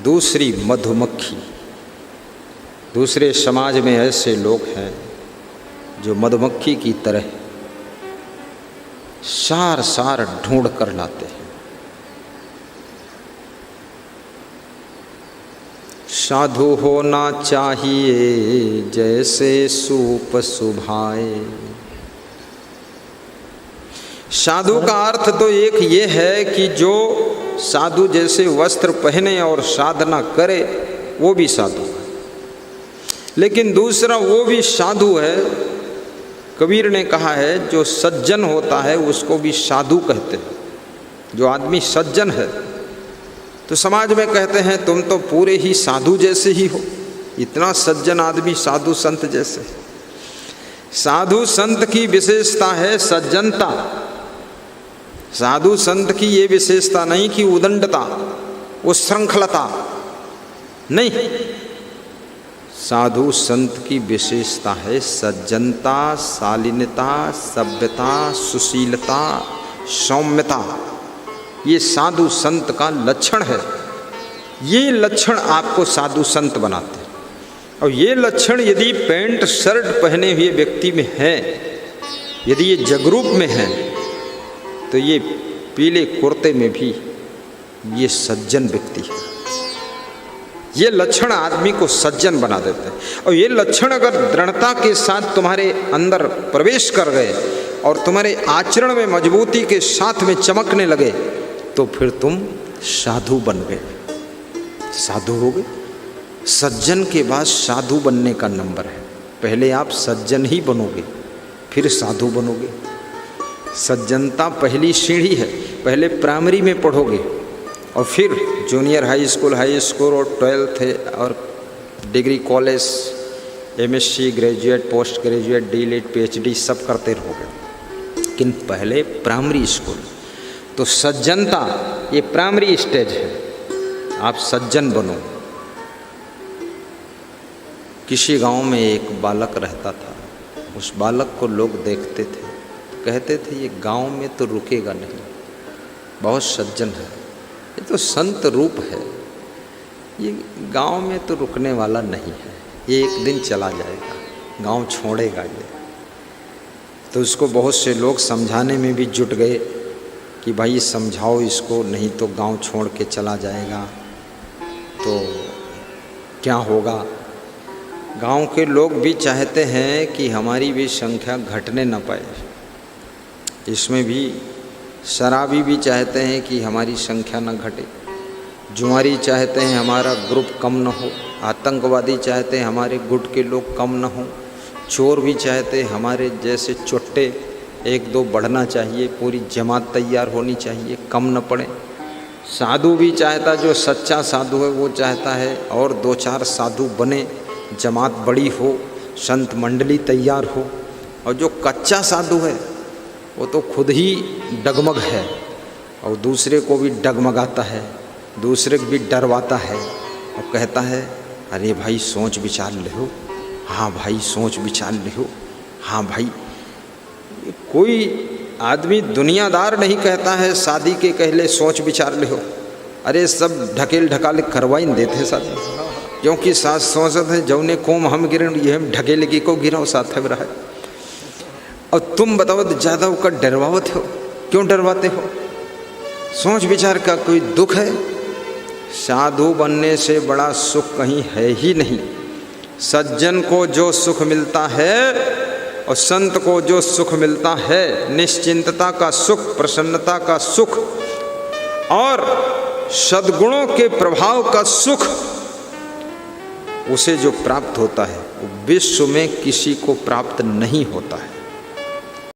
दूसरी मधुमक्खी। दूसरे समाज में ऐसे लोग हैं जो मधुमक्खी की तरह सार सार ढूंढ कर लाते हैं। साधु होना चाहिए जैसे सूप सुभाए। साधु का अर्थ तो एक ये है कि जो साधु जैसे वस्त्र पहने और साधना करे वो भी साधु है। लेकिन दूसरा वो भी साधु है। कबीर ने कहा है जो सज्जन होता है उसको भी साधु कहते हैं। जो आदमी सज्जन है तो समाज में कहते हैं तुम तो पूरे ही साधु जैसे ही हो, इतना सज्जन आदमी साधु संत जैसे। साधु संत की विशेषता है सज्जनता। साधु संत की ये विशेषता नहीं कि उदंडता, उच्छृंखलता नहीं। साधु संत की विशेषता है सज्जनता, शालीनता, सभ्यता, सुशीलता, सौम्यता। ये साधु संत का लक्षण है। ये लक्षण आपको साधु संत बनाते हैं। और ये लक्षण यदि पैंट शर्ट पहने हुए व्यक्ति में है, यदि ये जगरूप में है, तो ये पीले कुर्ते में भी ये सज्जन व्यक्ति है। ये लक्षण आदमी को सज्जन बना देते हैं। और ये लक्षण अगर दृढ़ता के साथ तुम्हारे अंदर प्रवेश कर गए और तुम्हारे आचरण में मजबूती के साथ में चमकने लगे तो फिर तुम साधु बन गए, साधु हो गए। सज्जन के बाद साधु बनने का नंबर है। पहले आप सज्जन ही बनोगे फिर साधु बनोगे। सज्जनता पहली सीढ़ी है। पहले प्राइमरी में पढ़ोगे और फिर जूनियर हाई स्कूल और 12th और degree college, MSc, graduate, post graduate, DLED, PhD सब करते रहोगे। लेकिन पहले प्राइमरी स्कूल। तो सज्जनता ये प्राइमरी स्टेज है। आप सज्जन बनो। किसी गांव में एक बालक रहता था। उस बालक को लोग देखते थे, कहते थे ये गांव में तो रुकेगा नहीं, बहुत सज्जन है, ये तो संत रूप है, ये गांव में तो रुकने वाला नहीं है, ये एक दिन चला जाएगा, गांव छोड़ेगा ये। तो उसको बहुत से लोग समझाने में भी जुट गए कि भाई समझाओ इसको, नहीं तो गांव छोड़ के चला जाएगा तो क्या होगा। गांव के लोग भी चाहते हैं कि हमारी भी संख्या घटने न पाए। इसमें भी शराबी भी चाहते हैं कि हमारी संख्या न घटे, जुआरी चाहते हैं हमारा ग्रुप कम न हो, आतंकवादी चाहते हैं हमारे गुट के लोग कम न हो, चोर भी चाहते हैं हमारे जैसे चुट्टे 1-2 बढ़ना चाहिए, पूरी जमात तैयार होनी चाहिए, कम न पड़े। साधु भी चाहता, जो सच्चा साधु है वो चाहता है और 2-4 साधु बने, जमात बड़ी हो, संत मंडली तैयार हो। और जो कच्चा साधु है वो तो खुद ही डगमग है और दूसरे को भी डगमगाता है, दूसरे को भी डरवाता है और कहता है अरे भाई सोच विचार ले हो, हाँ भाई सोच विचार ले हो, हाँ भाई। कोई आदमी दुनियादार नहीं कहता है शादी के कहले सोच विचार ले हो। अरे सब ढकेल ढकाल करवाई देते शादी, क्योंकि सास सोचत है जौने कोम हम गिरन ये हम ढकेल की को गिराओ साथ में रहा। और तुम बताओ तो ज़्यादा होकर डरवाते हो, क्यों डरवाते हो? सोच विचार का कोई दुख है? साधु बनने से बड़ा सुख कहीं है ही नहीं। सज्जन को जो सुख मिलता है और संत को जो सुख मिलता है, निश्चिंतता का सुख, प्रसन्नता का सुख और सद्गुणों के प्रभाव का सुख, उसे जो प्राप्त होता है वो विश्व में किसी को प्राप्त नहीं होता है।